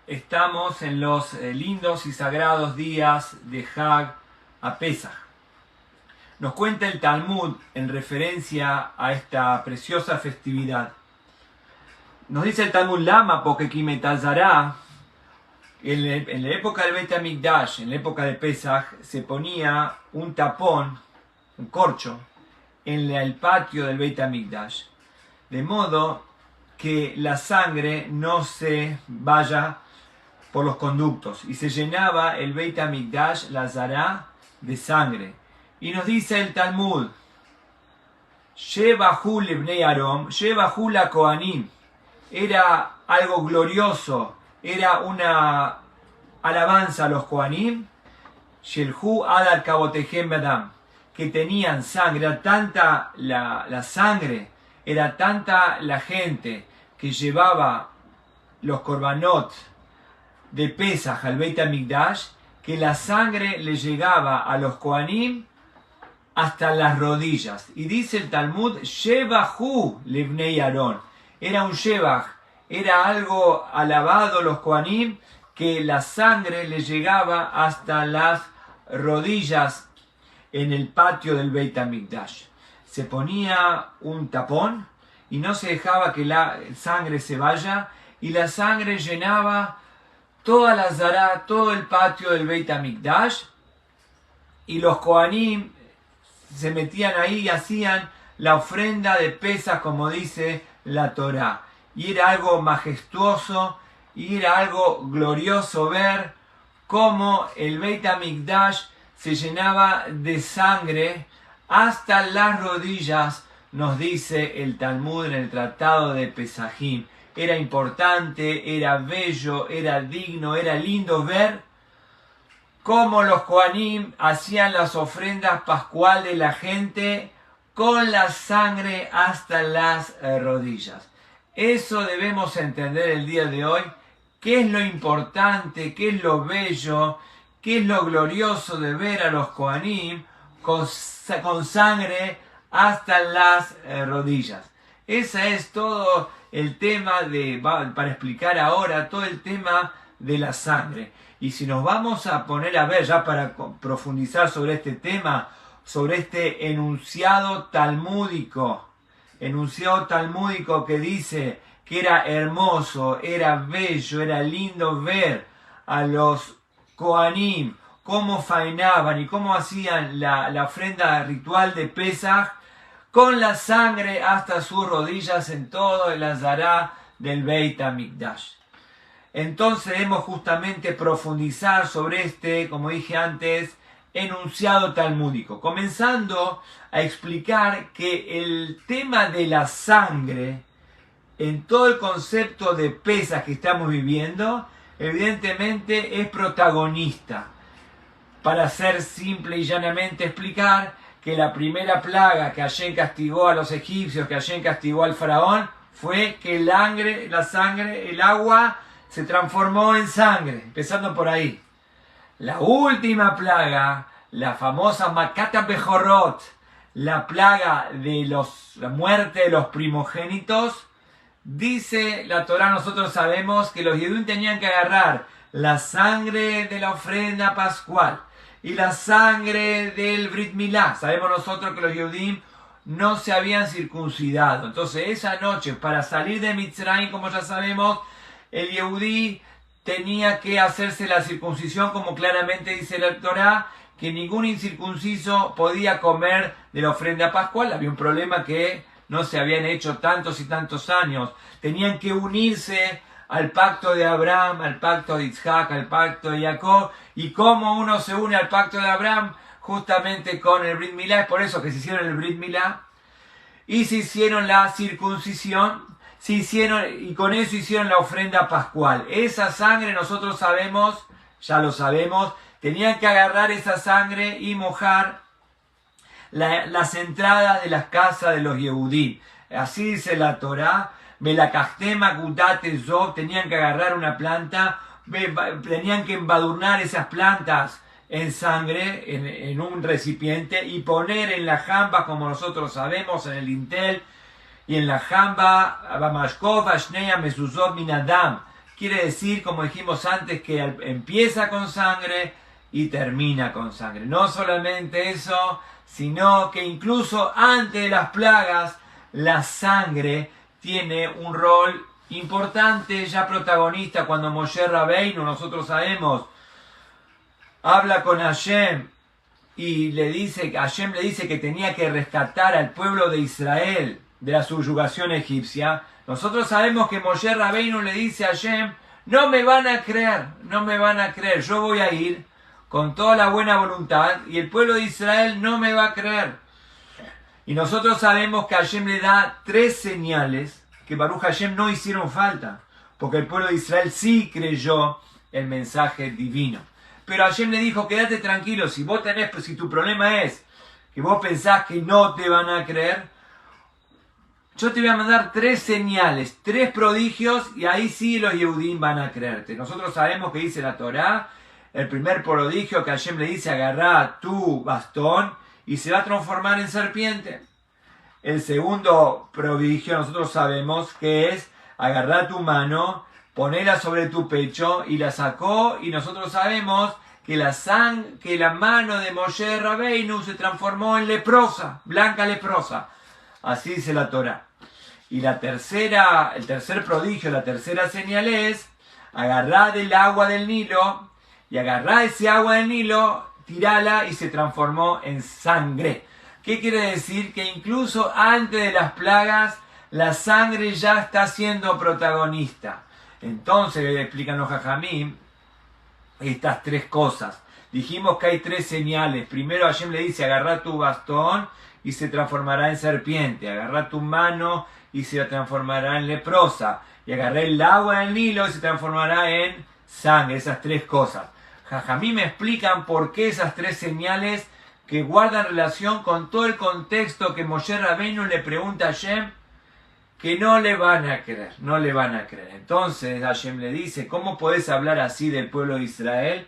Estamos en los lindos y sagrados días de Hag a Pesaj. Nos cuenta el Talmud en referencia a esta preciosa festividad. Nos dice el Talmud Lama, porque Kimetazará, en la época del Beit HaMikdash, en la época de Pesaj, se ponía un tapón, un corcho, en el patio del Beit HaMikdash, de modo que la sangre no se vaya por los conductos, y se llenaba el Beit HaMikdash, la Zará, de sangre. Y nos dice el Talmud, Shebahu lebnei Arom, Shebahu la Kohanim, era algo glorioso, era una alabanza a los Kohanim, Shelhu adar kabotehem badam, que tenían sangre, era tanta la sangre, era tanta la gente que llevaba los korbanot de Pesaj al Beit HaMikdash, que la sangre le llegaba a los Kohanim hasta las rodillas. Y dice el Talmud, Shebahu lebnei Aarón, era un Shebach, era algo alabado los Kohanim, que la sangre le llegaba hasta las rodillas en el patio del Beit HaMikdash. Se ponía un tapón y no se dejaba que la sangre se vaya, y la sangre llenaba toda la Zará, todo el patio del Beit HaMikdash, y los Kohanim se metían ahí y hacían la ofrenda de Pesaj, como dice la Torá. Y era algo majestuoso, y era algo glorioso ver cómo el Beit HaMikdash se llenaba de sangre hasta las rodillas, nos dice el Talmud en el Tratado de Pesajim. Era importante, era bello, era digno, era lindo ver cómo los Kohanim hacían las ofrendas pascual de la gente con la sangre hasta las rodillas. Eso debemos entender el día de hoy, qué es lo importante, qué es lo bello, qué es lo glorioso de ver a los Kohanim con sangre hasta las rodillas. Ese es todo el tema para explicar ahora, todo el tema de la sangre. Y si nos vamos a poner a ver, ya para profundizar sobre este tema, sobre este enunciado talmúdico que dice que era hermoso, era bello, era lindo ver a los Kohanim, cómo faenaban y cómo hacían la ofrenda ritual de Pesaj, con la sangre hasta sus rodillas en todo el Azará del Beit HaMikdash. Entonces debemos justamente profundizar sobre este, como dije antes, enunciado talmúdico, comenzando a explicar que el tema de la sangre, en todo el concepto de Pesaj que estamos viviendo, evidentemente es protagonista. Para ser simple y llanamente explicar que la primera plaga que Hashem castigó a los egipcios, que Hashem castigó al faraón, fue que la sangre, el agua, se transformó en sangre, empezando por ahí. La última plaga, la famosa Makata Bejorot, la plaga de la muerte de los primogénitos, dice la Torá, nosotros sabemos que los Yehudim tenían que agarrar la sangre de la ofrenda pascual y la sangre del Brit Milá. Sabemos nosotros que los Yehudim no se habían circuncidado. Entonces esa noche, para salir de Mitzrayim, como ya sabemos, el Yehudí tenía que hacerse la circuncisión, como claramente dice la Torá, que ningún incircunciso podía comer de la ofrenda pascual. Había un problema que no se habían hecho tantos y tantos años. Tenían que unirse al pacto de Abraham, al pacto de Isaac, al pacto de Jacob. Y cómo uno se une al pacto de Abraham, justamente con el Brit Milá. Es por eso que se hicieron el Brit Milá y se hicieron la circuncisión, y con eso hicieron la ofrenda pascual. Esa sangre nosotros sabemos, ya lo sabemos, tenían que agarrar esa sangre y mojar las entradas de las casas de los Yehudim. Así dice la Torá, tenían que agarrar una planta, tenían que embadurnar esas plantas en sangre, en un recipiente, y poner en la jamba, como nosotros sabemos, en el dintel, y en la jamba, quiere decir, como dijimos antes, que empieza con sangre y termina con sangre. No solamente eso, sino que incluso antes de las plagas, la sangre tiene un rol importante, ya protagonista. Cuando Moshe Rabbeinu, nosotros sabemos, habla con Hashem y Hashem le dice que tenía que rescatar al pueblo de Israel de la subyugación egipcia. Nosotros sabemos que Moshe Rabbeinu le dice a Hashem: no me van a creer, no me van a creer, yo voy a ir con toda la buena voluntad y el pueblo de Israel no me va a creer. Y nosotros sabemos que Hashem le da 3 señales que Baruch Hashem no hicieron falta, porque el pueblo de Israel sí creyó el mensaje divino. Pero Hashem le dijo: quédate tranquilo, si tu problema es que vos pensás que no te van a creer, yo te voy a mandar 3 señales, 3 prodigios, y ahí sí los Yehudim van a creerte. Nosotros sabemos que dice la Torá, el primer prodigio que Hashem le dice: agarrá tu bastón y se va a transformar en serpiente. El segundo prodigio nosotros sabemos que es: agarrá tu mano, ponela sobre tu pecho, y la sacó, y nosotros sabemos que la mano de Moshe Rabbeinu se transformó en leprosa, blanca leprosa. Así dice la Torá. Y el tercer prodigio, la tercera señal es: agarrá del agua del Nilo, y agarrá ese agua del Nilo, tirala, y se transformó en sangre. ¿Qué quiere decir? Que incluso antes de las plagas, la sangre ya está siendo protagonista. Entonces, explican los Jajamim estas 3 cosas. Dijimos que hay 3 señales. Primero Hashem le dice: agarrá tu bastón y se transformará en serpiente. Agarrá tu mano y se transformará en leprosa. Y agarré el agua del Nilo y se transformará en sangre. Esas 3 cosas. Jajamim me explican por qué esas 3 señales, que guardan relación con todo el contexto que Moshe Rabbeinu le pregunta a Hashem, que no le van a creer, no le van a creer. Entonces Hashem le dice: ¿cómo podés hablar así del pueblo de Israel?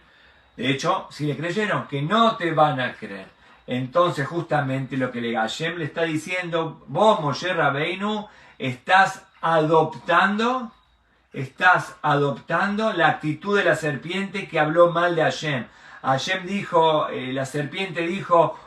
De hecho, si le creyeron, que no te van a creer. Entonces justamente lo que Hashem le está diciendo: vos, Moshe Rabbeinu, estás adoptando la actitud de la serpiente que habló mal de Hashem. Hashem dijo, la serpiente dijo: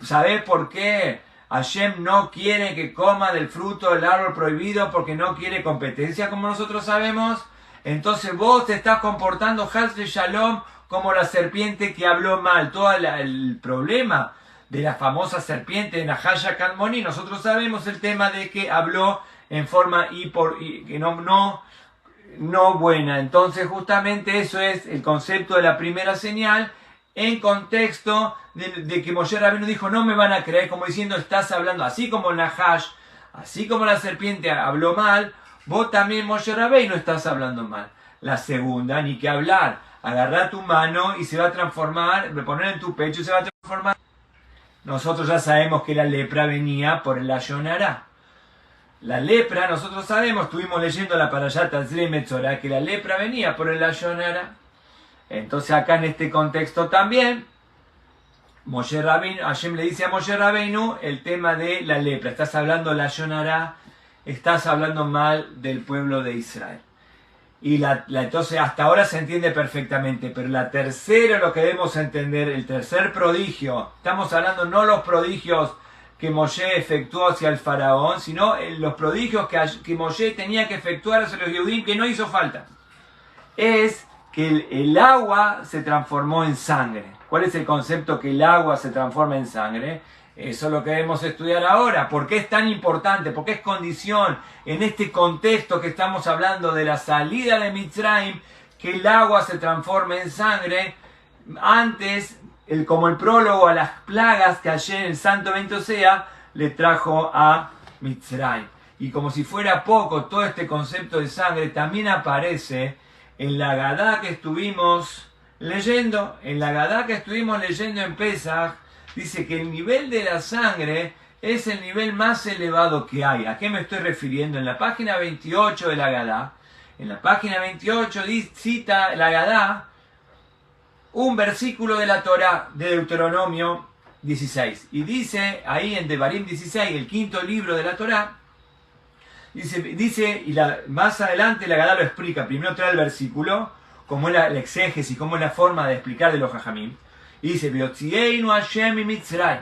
¿sabés por qué Hashem no quiere que coma del fruto del árbol prohibido? Porque no quiere competencia, como nosotros sabemos. Entonces vos te estás comportando, Haz de Shalom, como la serpiente que habló mal. Todo el problema de la famosa serpiente de Nahaya Kalmoni, nosotros sabemos el tema de que habló en forma que no buena. Entonces justamente eso es el concepto de la primera señal, en contexto de que Moshe Rabbeinu dijo: no me van a creer, como diciendo, estás hablando así como Nahash, así como la serpiente habló mal, vos también, Moshe Rabbeinu, estás hablando mal. La segunda, ni que hablar: agarrá tu mano y se va a transformar, poner en tu pecho y se va a transformar. Nosotros ya sabemos que la lepra venía por el Lashon Hara. La lepra, nosotros sabemos, estuvimos leyendo la Parashat Tazri Metzorah, que la lepra venía por el Lashon Hara. Entonces acá en este contexto también, Hashem le dice a Moshe Rabbeinu el tema de la lepra. Estás hablando Lashon Hara, estás hablando mal del pueblo de Israel. Y entonces hasta ahora se entiende perfectamente, pero la tercera, lo que debemos entender, el tercer prodigio, estamos hablando no los prodigios que Moshe efectuó hacia el faraón, sino los prodigios que Moshe tenía que efectuar hacia los Yehudim, que no hizo falta. Es que el agua se transformó en sangre. ¿Cuál es el concepto que el agua se transforma en sangre? Eso es lo que debemos estudiar ahora. ¿Por qué es tan importante? ¿Por qué es condición en este contexto que estamos hablando de la salida de Mitzrayim que el agua se transforme en sangre? Antes, como el prólogo a las plagas que ayer el Santo Bendito sea le trajo a Mitzrayim. Y como si fuera poco, todo este concepto de sangre también aparece en la Agadá que estuvimos leyendo. En la Agadá que estuvimos leyendo en Pesach, dice que el nivel de la sangre es el nivel más elevado que hay. ¿A qué me estoy refiriendo? En la página 28 de la Agadá, en la página 28 cita la Agadá un versículo de la Torá, de Deuteronomio 16. Y dice ahí en Devarim 16, el quinto libro de la Torá, Dice y más adelante la Gadá lo explica. Primero trae el versículo, como es la exégesis, como es la forma de explicar de los Jajamim. Y dice, Beotzienu Hashem y Mitzray.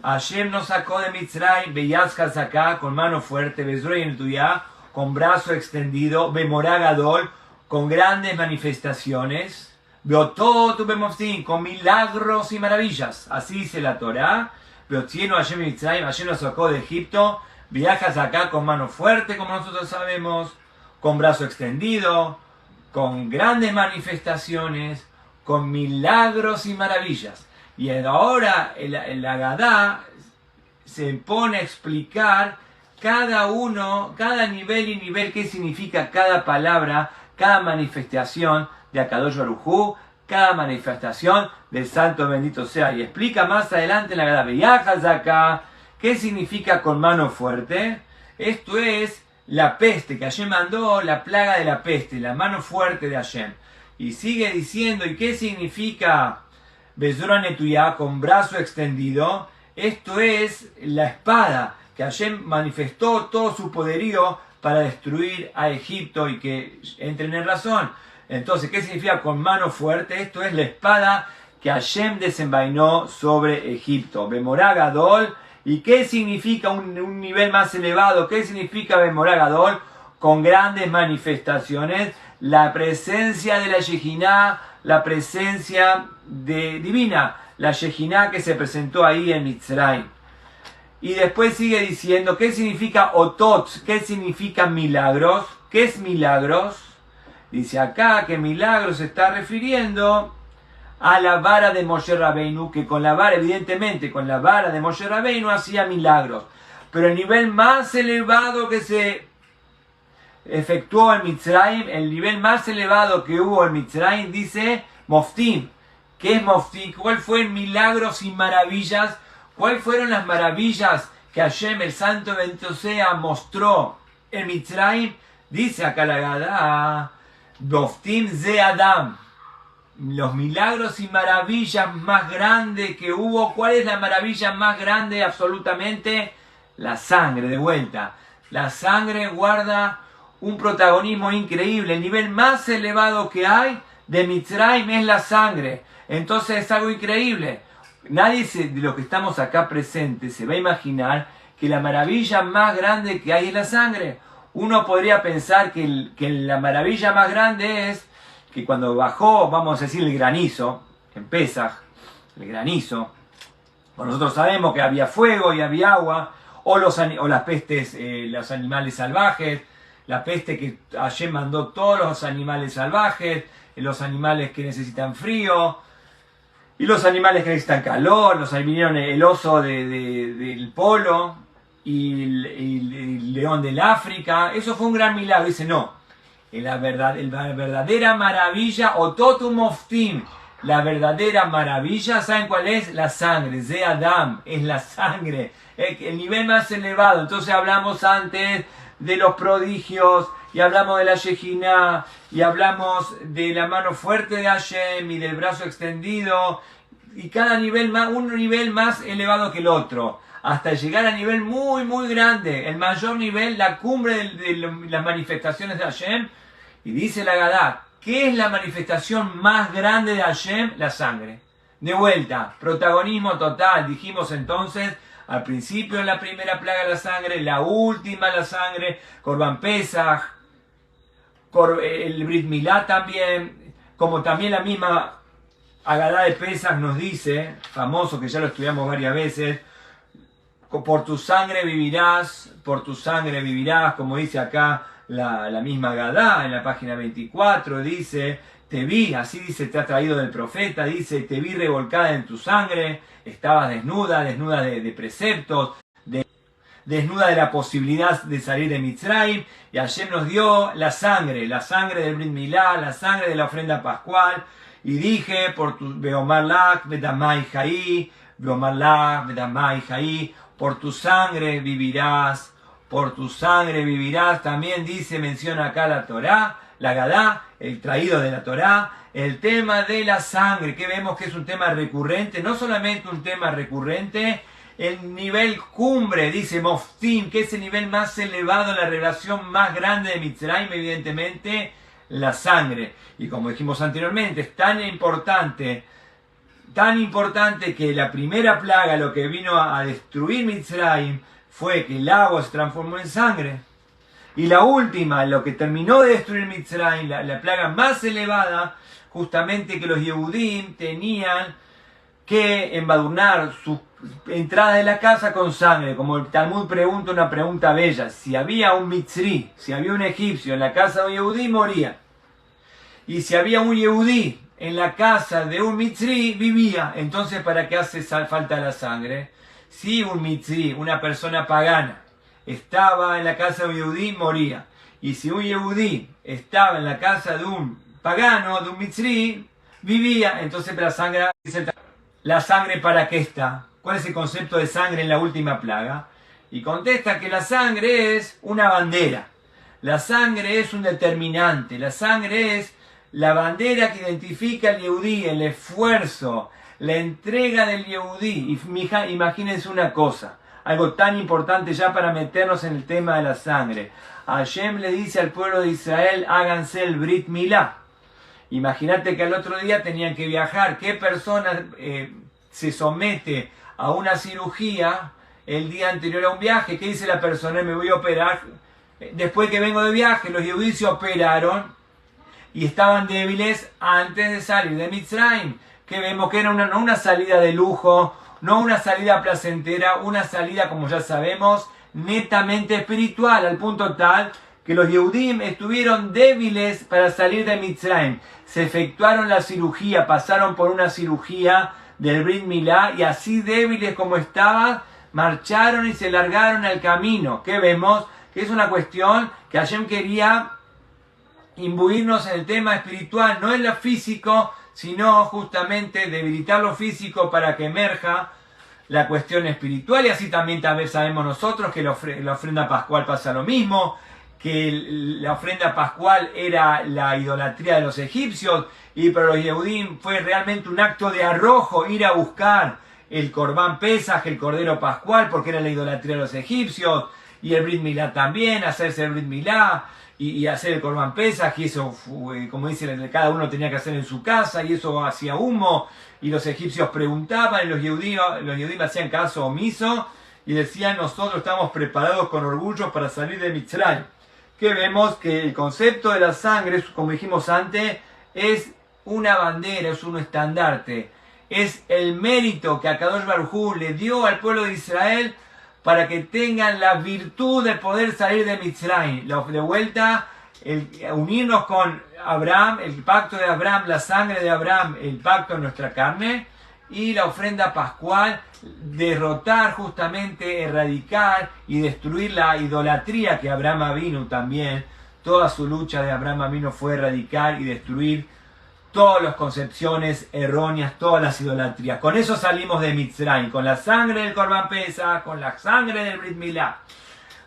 Hashem nos sacó de Mitzray, Beyazka saca con mano fuerte, Bezroy en Tuyá, con brazo extendido, Bemoragadol, con grandes manifestaciones, Beotot Bemoftim, con milagros y maravillas. Así dice la Torá. Beotzienu Hashem y Mitzray, Hashem nos sacó de Egipto. Viajas acá con mano fuerte, como nosotros sabemos, con brazo extendido, con grandes manifestaciones, con milagros y maravillas. Y ahora el Agadá se pone a explicar cada nivel y nivel, qué significa cada palabra, cada manifestación de Akadosh Baruj Hu, cada manifestación del Santo Bendito sea. Y explica más adelante en la Agadá, viajas acá. ¿Qué significa con mano fuerte? Esto es la peste, que Hashem mandó, la plaga de la peste, la mano fuerte de Hashem. Y sigue diciendo, ¿y qué significa Bezora Netuyá, con brazo extendido? Esto es la espada, que Hashem manifestó todo su poderío para destruir a Egipto y que entren en razón. Entonces, ¿qué significa con mano fuerte? Esto es la espada que Hashem desenvainó sobre Egipto. Bemoragadol. ¿Y qué significa un nivel más elevado? ¿Qué significa Bemoragadol? Con grandes manifestaciones, la presencia de la Yejiná, la presencia divina, la Yejiná que se presentó ahí en Mitzray. Y después sigue diciendo, ¿qué significa Otot? ¿Qué significa milagros? ¿Qué es milagros? Dice acá que milagros se está refiriendo a la vara de Moshe Rabbeinu, que con la vara, evidentemente, con la vara de Moshe Rabbeinu hacía milagros. Pero el nivel más elevado que se efectuó en Mitzrayim, el nivel más elevado que hubo en Mitzrayim, dice Moftim. ¿Qué es Moftim? ¿Cuál fue el milagros y maravillas? ¿Cuáles fueron las maravillas que Hashem, el Santo Bendito sea, mostró en Mitzrayim? Dice acá la Gadá, Moftim ze Adam. Los milagros y maravillas más grandes que hubo. ¿Cuál es la maravilla más grande? Absolutamente la sangre, de vuelta. La sangre guarda un protagonismo increíble. El nivel más elevado que hay de Mitzrayim es la sangre. Entonces es algo increíble. Nadie de los que estamos acá presentes se va a imaginar que la maravilla más grande que hay es la sangre. Uno podría pensar que la maravilla más grande es que cuando bajó, vamos a decir, el granizo, en Pesaj, el granizo, bueno, nosotros sabemos que había fuego y había agua, o las pestes, los animales salvajes, la peste que Hashem mandó todos los animales salvajes, los animales que necesitan frío, y los animales que necesitan calor, vinieron el oso del polo, y el león del África. Eso fue un gran milagro. Dice, no, la verdadera maravilla, Ototum Moftim, la verdadera maravilla, ¿saben cuál es? La sangre, Ze Adam, es la sangre, el nivel más elevado. Entonces hablamos antes de los prodigios, y hablamos de la Yejiná, y hablamos de la mano fuerte de Hashem, y del brazo extendido, y cada nivel más, un nivel más elevado que el otro, hasta llegar a nivel muy, muy grande, el mayor nivel, la cumbre de las manifestaciones de Hashem. Y dice la Gadá, ¿qué es la manifestación más grande de Hashem? La sangre. De vuelta, protagonismo total. Dijimos entonces, al principio en la primera plaga la sangre, la última la sangre, Korban Pesach, el Brit Milá también, como también la misma Agadá de Pesach nos dice, famoso que ya lo estudiamos varias veces, por tu sangre vivirás, como dice acá la misma Agadá en la página 24, dice, te vi, así dice, te ha traído del profeta, dice, te vi revolcada en tu sangre, estabas desnuda de preceptos, desnuda de la posibilidad de salir de Mitzrayim, y Hashem nos dio la sangre del Brit Milá, la sangre de la ofrenda pascual, y dije, por tu Beomar Lach, Bedamai Jaí, Beomar Lach, Bedamai Jaí, por tu sangre vivirás, también dice, menciona acá la Torá, la Gadá, el traído de la Torá, el tema de la sangre, que vemos que es un tema recurrente, no solamente un tema recurrente el nivel cumbre, dice Moftim, que es el nivel más elevado, la revelación más grande de Mitzrayim, evidentemente, la sangre. Y como dijimos anteriormente, es tan importante que la primera plaga, lo que vino a destruir Mitzrayim, fue que el agua se transformó en sangre. Y la última, lo que terminó de destruir Mitzrayim, la plaga más elevada, justamente que los Yehudim tenían que embadurnar sus entradas de la casa con sangre. Como el Talmud pregunta una pregunta bella: si había un Mitzri, si había un egipcio en la casa de un Yehudí, moría. Y si había un Yehudí en la casa de un Mitzri, vivía. Entonces, ¿para qué hace falta la sangre? Si un Mitzri, una persona pagana, estaba en la casa de un Yehudí, moría. Y si un Yehudí estaba en la casa de un pagano, de un Mitzri, vivía. Entonces, ¿la sangre para qué está? ¿Cuál es el concepto de sangre en la última plaga? Y contesta que la sangre es una bandera. La sangre es un determinante. La sangre es la bandera que identifica al Yehudí, el esfuerzo, la entrega del Yehudí. Y imagínense una cosa, algo tan importante ya para meternos en el tema de la sangre. Hashem le dice al pueblo de Israel: háganse el Brit Milá. Imagínate que al otro día tenían que viajar. ¿Qué persona se somete a una cirugía el día anterior a un viaje? ¿Qué dice la persona? Me voy a operar. Después que vengo de viaje, los Yehudí se operaron y estaban débiles antes de salir de Mitzrayim. Que vemos que era no una salida de lujo, no una salida placentera, una salida, como ya sabemos, netamente espiritual, al punto tal que los Yehudim estuvieron débiles para salir de Mitzrayim. Se efectuaron la cirugía, pasaron por una cirugía del Brit Milá, y así débiles como estaban, marcharon y se largaron al camino. Que vemos que es una cuestión que Hashem quería imbuirnos en el tema espiritual, no en lo físico, sino justamente debilitar lo físico para que emerja la cuestión espiritual. Y así también tal vez sabemos nosotros que la ofrenda pascual pasa lo mismo, que la ofrenda pascual era la idolatría de los egipcios, y para los Yehudim fue realmente un acto de arrojo ir a buscar el Corbán Pesaj, el Cordero Pascual, porque era la idolatría de los egipcios, y el Brit Milá también, hacerse el Brit Milá y hacer el Corbán Pesaj, y eso, como dice, cada uno tenía que hacer en su casa, y eso hacía humo, y los egipcios preguntaban, y los Yehudim hacían caso omiso, y decían: nosotros estamos preparados con orgullo para salir de Mitzrayim. Que vemos que el concepto de la sangre, como dijimos antes, es una bandera, es un estandarte, es el mérito que Akadosh Baruj Hu le dio al pueblo de Israel para que tengan la virtud de poder salir de Mitzrayim. De vuelta, unirnos con Abraham, el pacto de Abraham, la sangre de Abraham, el pacto en nuestra carne, y la ofrenda pascual, derrotar justamente, erradicar y destruir la idolatría que Abraham Avinu también. Toda su lucha de Abraham Avinu fue erradicar y destruir todas las concepciones erróneas, todas las idolatrías. Con eso salimos de Mitzrayim, con la sangre del Corbán Pesaj, con la sangre del Brit Milá.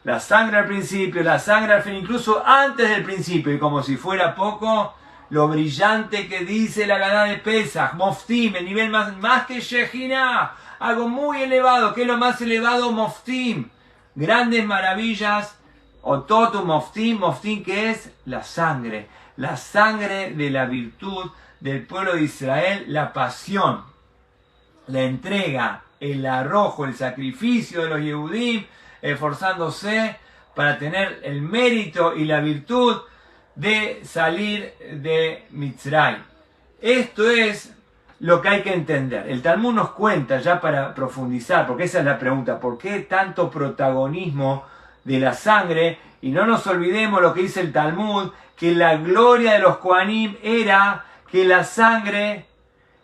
La sangre al principio, la sangre al fin, incluso antes del principio. Y como si fuera poco, lo brillante que dice la Haggadá de Pesaj, Moftim, el nivel más que Shejina, algo muy elevado. ¿Qué es lo más elevado? Moftim, grandes maravillas, Ototu Moftim, Moftim, que es la sangre de la virtud del pueblo de Israel, la pasión, la entrega, el arrojo, el sacrificio de los Yehudim, esforzándose para tener el mérito y la virtud de salir de Mitzrayim. Esto es lo que hay que entender. El Talmud nos cuenta, ya para profundizar, porque esa es la pregunta: ¿por qué tanto protagonismo de la sangre? Y no nos olvidemos lo que dice el Talmud, que la gloria de los Kohanim era que la sangre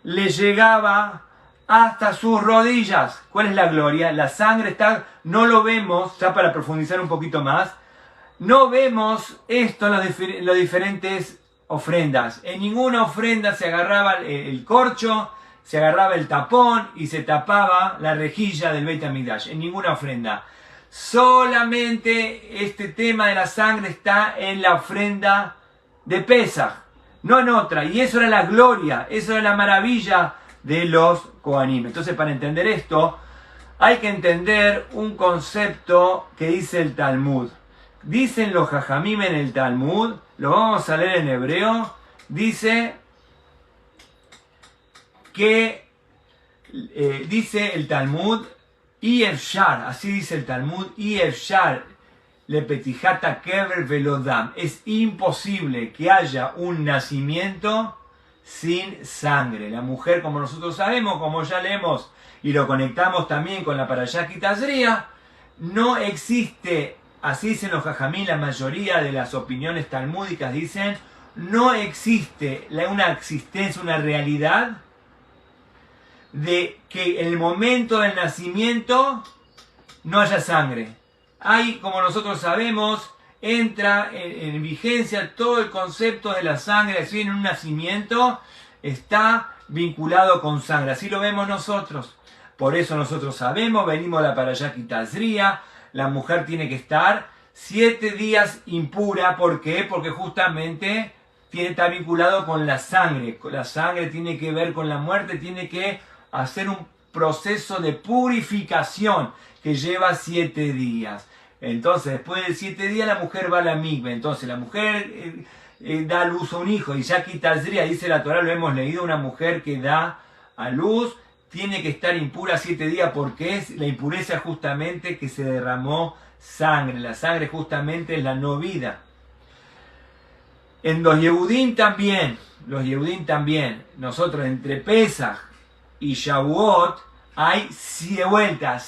le llegaba hasta sus rodillas. ¿Cuál es la gloria? La sangre está, no lo vemos, ya para profundizar un poquito más, no vemos esto en las diferentes ofrendas. En ninguna ofrenda se agarraba el corcho, se agarraba el tapón y se tapaba la rejilla del Beit HaMikdash. En ninguna ofrenda. Solamente este tema de la sangre está en la ofrenda de Pesaj, no en otra. Y eso era la gloria, eso era la maravilla de los Kohanim. Entonces, para entender esto, hay que entender un concepto que dice el Talmud. Dicen los Jajamim en el Talmud, lo vamos a leer en hebreo, dice que, dice el Talmud, y Efshar, así dice el Talmud, y Efshar, le petijata kever velodam. Es imposible que haya un nacimiento sin sangre. La mujer, como nosotros sabemos, como ya leemos y lo conectamos también con la Parashá Ki Tazria, no existe, así dicen los Jajamim, la mayoría de las opiniones talmúdicas dicen, no existe una existencia, una realidad de que en el momento del nacimiento no haya sangre. Ahí, como nosotros sabemos, entra en vigencia todo el concepto de la sangre, así en un nacimiento está vinculado con sangre, así lo vemos nosotros. Por eso nosotros sabemos, venimos de la Parashá Ki Tazria, la mujer tiene que estar 7 días impura. ¿Por qué? Porque justamente está vinculado con la sangre. La sangre tiene que ver con la muerte, tiene que hacer un proceso de purificación que lleva 7 días. Entonces, después de 7 días la mujer va a la mikve. Entonces, la mujer da a luz a un hijo. Y ya Ki Tazria, dice la Torá, lo hemos leído, una mujer que da a luz tiene que estar impura 7 días porque es la impureza justamente que se derramó sangre. La sangre justamente es la no vida. En los Yehudim también, nosotros entre Pesaj y Shavuot hay 7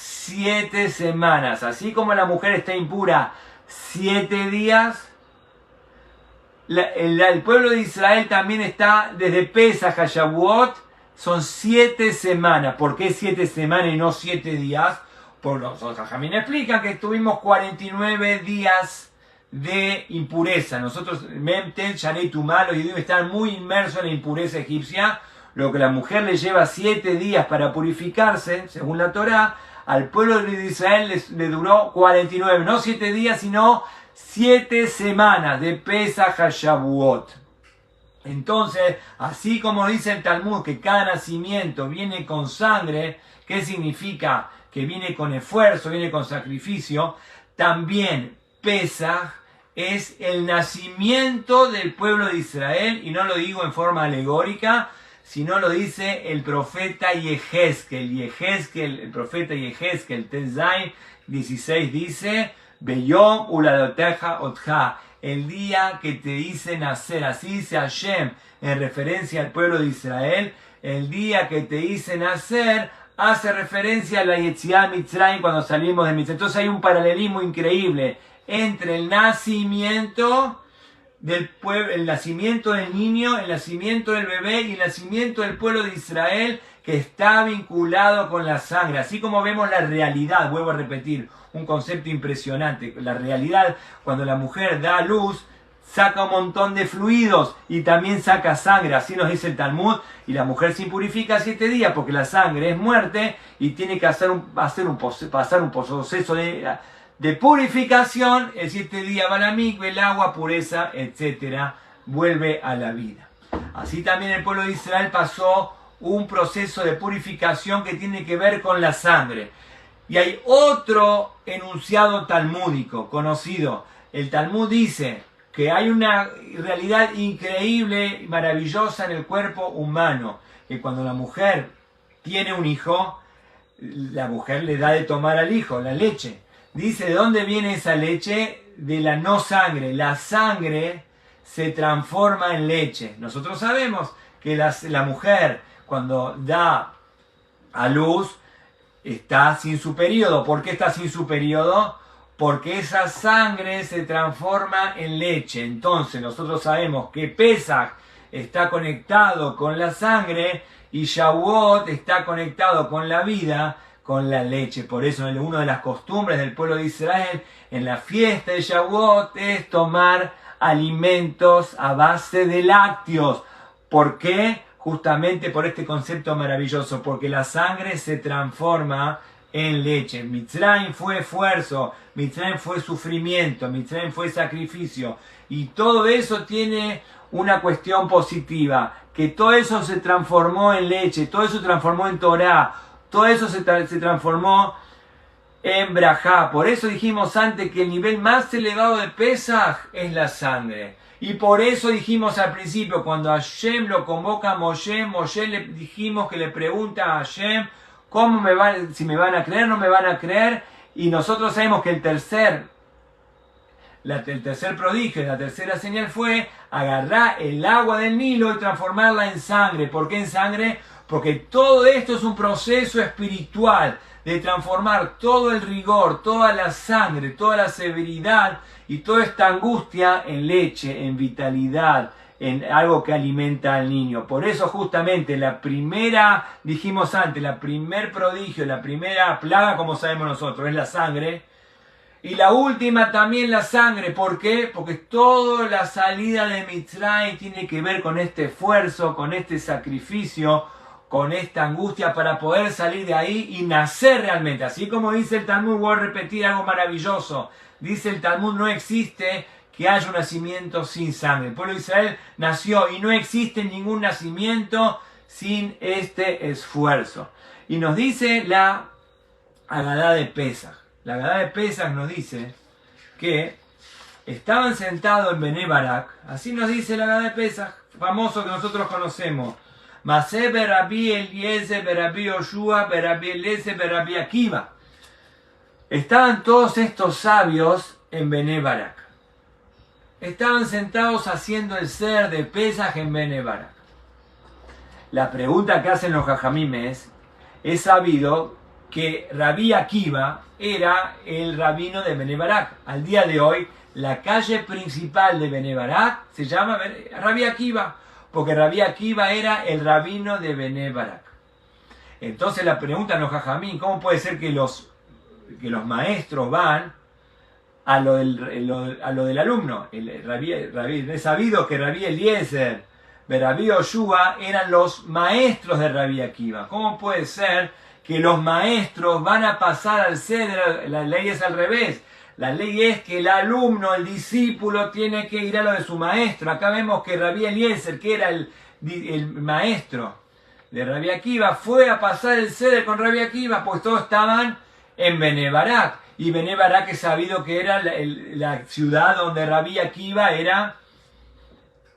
semanas. Así como la mujer está impura 7 días, el pueblo de Israel también está desde Pesaj a Shavuot, son 7 semanas. ¿Por qué 7 semanas y no 7 días? Por los Jajamim explican que tuvimos 49 días de impureza. Nosotros, Memten, Shanei Tumá, los judíos están muy inmersos en la impureza egipcia. Lo que la mujer le lleva 7 días para purificarse, según la Torá, al pueblo de Israel le duró 49, no 7 días, sino 7 semanas de Pesaj a Shavuot. Entonces, así como dice el Talmud que cada nacimiento viene con sangre, ¿qué significa? Que viene con esfuerzo, viene con sacrificio. También Pesaj es el nacimiento del pueblo de Israel, y no lo digo en forma alegórica, sino lo dice el profeta Yehezkel. El profeta Yehezkel, Tezain 16 dice, Beyom uladoteja otja, el día que te hice nacer, así dice Hashem en referencia al pueblo de Israel, el día que te hice nacer, hace referencia a la Yetziat Mitzrayim cuando salimos de Mitzrayim. Entonces hay un paralelismo increíble entre el nacimiento del pueblo, el nacimiento del niño, el nacimiento del bebé y el nacimiento del pueblo de Israel, que está vinculado con la sangre. Así como vemos la realidad, vuelvo a repetir, un concepto impresionante, la realidad cuando la mujer da a luz, saca un montón de fluidos y también saca sangre, así nos dice el Talmud, y la mujer se impurifica 7 días porque la sangre es muerte y tiene que pasar un proceso de purificación. El 7 días va la mikve, el agua, pureza, etc., vuelve a la vida. Así también el pueblo de Israel pasó un proceso de purificación que tiene que ver con la sangre. Y hay otro enunciado talmúdico conocido. El Talmud dice que hay una realidad increíble y maravillosa en el cuerpo humano, que cuando la mujer tiene un hijo, la mujer le da de tomar al hijo, la leche. Dice, ¿de dónde viene esa leche? De la no sangre. La sangre se transforma en leche. Nosotros sabemos que la mujer cuando da a luz está sin su periodo. ¿Por qué está sin su periodo? Porque esa sangre se transforma en leche. Entonces nosotros sabemos que Pesaj está conectado con la sangre y Shavuot está conectado con la vida, con la leche. Por eso una de las costumbres del pueblo de Israel en la fiesta de Shavuot es tomar alimentos a base de lácteos. ¿Por qué? Justamente por este concepto maravilloso, porque la sangre se transforma en leche. Mitzrayim fue esfuerzo, Mitzrayim fue sufrimiento, Mitzrayim fue sacrificio, y todo eso tiene una cuestión positiva, que todo eso se transformó en leche, todo eso se transformó en Torah, todo eso se transformó en brajá. Por eso dijimos antes que el nivel más elevado de Pesaj es la sangre. Y por eso dijimos al principio, cuando Hashem lo convoca a Moshe, Moshe le dijimos que le pregunta a Hashem, si me van a creer o no me van a creer. Y nosotros sabemos que el tercer prodigio, la tercera señal fue agarrar el agua del Nilo y transformarla en sangre. ¿Por qué en sangre? Porque todo esto es un proceso espiritual de transformar todo el rigor, toda la sangre, toda la severidad y toda esta angustia en leche, en vitalidad, en algo que alimenta al niño. Por eso justamente dijimos antes, la primer prodigio, la primera plaga, como sabemos nosotros, es la sangre. Y la última también la sangre. ¿Por qué? Porque toda la salida de Mitzrayim tiene que ver con este esfuerzo, con este sacrificio, con esta angustia para poder salir de ahí y nacer realmente. Así como dice el Talmud, voy a repetir algo maravilloso. Dice el Talmud, no existe que haya un nacimiento sin sangre. El pueblo de Israel nació y no existe ningún nacimiento sin este esfuerzo. Y nos dice la Agadá de Pesaj. La Agadá de Pesaj nos dice que estaban sentados en Bené Barak. Así nos dice la Agadá de Pesaj, famoso que nosotros conocemos. Masé berabí Eliezer, berabí Yoshua, berabí Eliezer, berabí Akiva. Estaban todos estos sabios en Bené Barak. Estaban sentados haciendo el ser de Pesaj en Bené Barak. La pregunta que hacen los jajamim es sabido que Rabí Akiva era el rabino de Bené Barak. Al día de hoy, la calle principal de Bené Barak se llama Rabí Akiva, porque Rabí Akiva era el rabino de Bené Barak. Entonces la pregunta a los jajamim, ¿cómo puede ser que los maestros van a lo del alumno? Es sabido que Rabí Eliezer, Rabí Yoshua eran los maestros de Rabí Akiva. ¿Cómo puede ser que los maestros van a pasar al ceder? La ley es al revés. La ley es que el alumno, el discípulo, tiene que ir a lo de su maestro. Acá vemos que Rabí Eliezer, que era el maestro de Rabí Akiva, fue a pasar el ceder con Rabí Akiva, pues todos estaban en Bené Barak. Y Bené Barak es sabido que era la ciudad donde Rabí Akiva era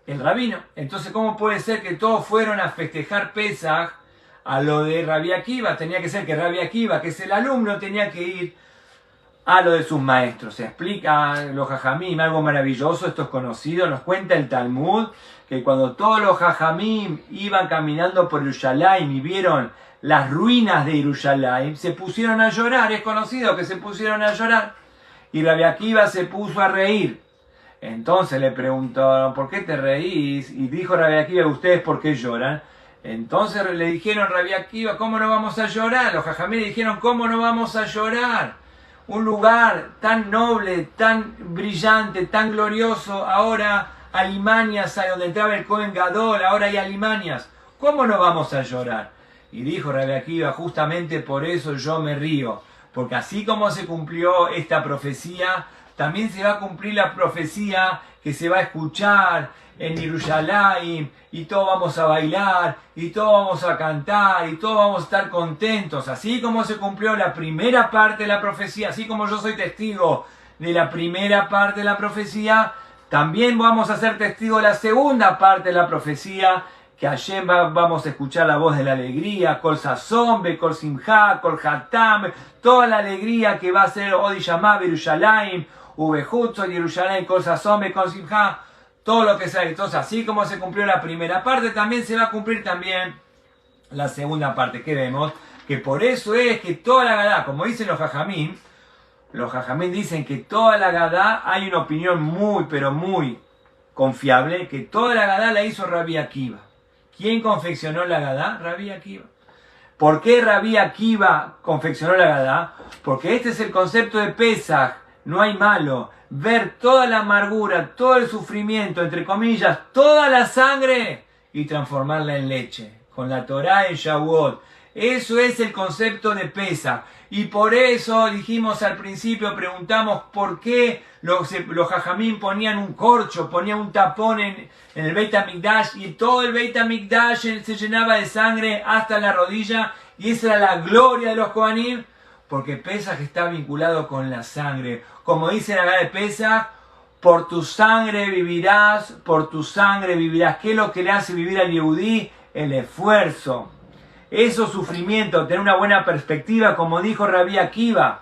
el rabino. Entonces, ¿cómo puede ser que todos fueron a festejar Pesaj a lo de Rabí Akiva? Tenía que ser que Rabí Akiva, que es el alumno, tenía que ir a lo de sus maestros. Se explica los jajamim, algo maravilloso, esto es conocido, nos cuenta el Talmud, que cuando todos los jajamim iban caminando por Yerushalayim y vieron las ruinas de Yerushalayim, se pusieron a llorar. Es conocido que se pusieron a llorar. Y Rabí Akiva se puso a reír. Entonces le preguntó, ¿por qué te reís? Y dijo Rabí Akiva, ¿ustedes por qué lloran? Entonces le dijeron Rabí Akiva, ¿cómo no vamos a llorar? Los jajamim le dijeron, ¿cómo no vamos a llorar? Un lugar tan noble, tan brillante, tan glorioso, ahora alimañas, donde entraba el Cohen Gadol, ahora hay alimañas. ¿Cómo no vamos a llorar? Y dijo Rabí Akiva, justamente por eso yo me río, porque así como se cumplió esta profecía, también se va a cumplir la profecía que se va a escuchar en Yerushalayim, y todos vamos a bailar, y todos vamos a cantar, y todos vamos a estar contentos. Así como se cumplió la primera parte de la profecía, así como yo soy testigo de la primera parte de la profecía, también vamos a ser testigos de la segunda parte de la profecía, que Hashem vamos a escuchar la voz de la alegría, Kol Sazón, Kol Simcha, Kol Hatam, toda la alegría que va a ser Odi Yamá, Yerushalayim, Ubehutzo, Yerushalayim, Kol Sazón, Kol Simcha, todo lo que sea. Entonces, así como se cumplió la primera parte, también se va a cumplir también la segunda parte, que vemos que por eso es que toda la Agadá, como dicen los jajamim dicen que toda la Agadá, hay una opinión muy, pero muy confiable, que toda la Agadá la hizo Rabí Akiva. ¿Quién confeccionó la Agadá? Rabí Akiva. ¿Por qué Rabí Akiva confeccionó la Agadá? Porque este es el concepto de Pesaj, no hay malo. Ver toda la amargura, todo el sufrimiento, entre comillas, toda la sangre y transformarla en leche, con la Torá en Shavuot. Eso es el concepto de Pesaj. Y por eso dijimos al principio, preguntamos por qué los jajamim ponían un corcho, ponían un tapón en el Beit HaMikdash, y todo el Beit HaMikdash se llenaba de sangre hasta la rodilla, y esa era la gloria de los Kohanim, porque Pesaj está vinculado con la sangre. Como dice la Gada de Pesaj, por tu sangre vivirás, por tu sangre vivirás. ¿Qué es lo que le hace vivir al Yehudí? El esfuerzo. Eso, sufrimiento, tener una buena perspectiva, como dijo Rabbi Akiva.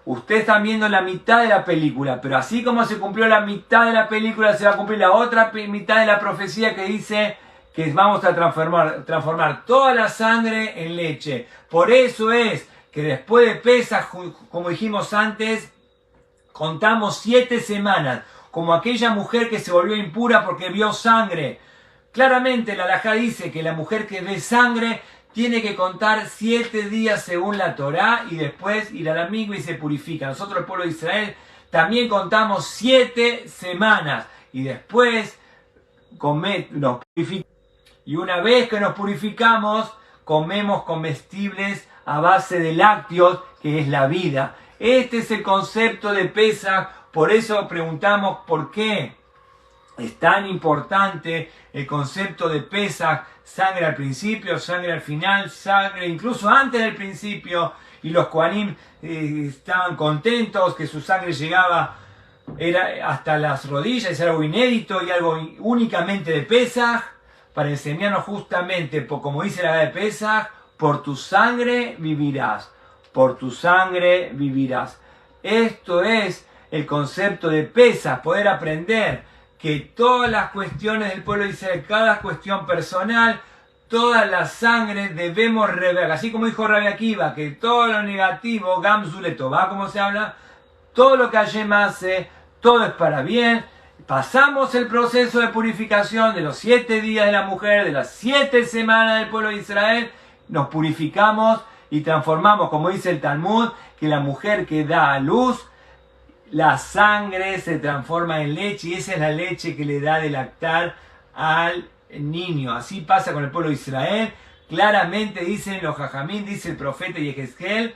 Ustedes están viendo la mitad de la película, pero así como se cumplió la mitad de la película, se va a cumplir la otra mitad de la profecía que dice que vamos a transformar toda la sangre en leche. Por eso es que después de Pesaj, como dijimos antes, contamos 7 semanas, como aquella mujer que se volvió impura porque vio sangre. Claramente la halajá dice que la mujer que ve sangre tiene que contar 7 días según la Torá y después ir a la migbe y se purifica. Nosotros, el pueblo de Israel, también contamos 7 semanas y después nos purificamos. Y una vez que nos purificamos, comemos comestibles a base de lácteos, que es la vida. Este es el concepto de Pesaj, por eso preguntamos por qué es tan importante el concepto de Pesaj, sangre al principio, sangre al final, sangre incluso antes del principio, y los Kohanim estaban contentos que su sangre llegaba hasta las rodillas, es algo inédito y algo únicamente de Pesaj, para enseñarnos justamente, como dice la Gada de Pesaj, por tu sangre vivirás, por tu sangre vivirás. Esto es el concepto de Pesaj, poder aprender que todas las cuestiones del pueblo de Israel, cada cuestión personal, toda la sangre debemos rever. Así como dijo Rabbi Akiva, que todo lo negativo, Gamzu Letová, como se habla, todo lo que Hashem hace, todo es para bien. Pasamos el proceso de purificación de los 7 días de la mujer, de las 7 semanas del pueblo de Israel, nos purificamos y transformamos, como dice el Talmud, que la mujer que da a luz, la sangre se transforma en leche y esa es la leche que le da de lactar al niño. Así pasa con el pueblo de Israel. Claramente dicen los Jajamín, dice el profeta Yehezkel,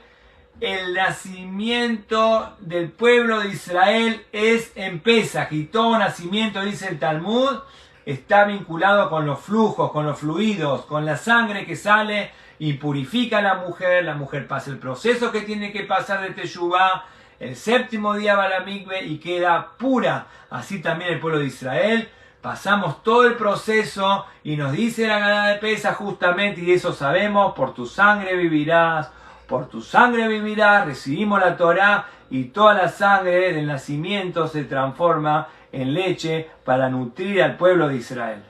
el nacimiento del pueblo de Israel es en Pesaj y todo nacimiento, dice el Talmud, está vinculado con los flujos, con los fluidos, con la sangre que sale y purifica a la mujer pasa el proceso que tiene que pasar de Teshuvah, el 7º día va a la migbe y queda pura. Así también el pueblo de Israel, pasamos todo el proceso y nos dice la Gada de Pesaj justamente, y eso sabemos, por tu sangre vivirás, por tu sangre vivirás, recibimos la Torá y toda la sangre del nacimiento se transforma en leche para nutrir al pueblo de Israel.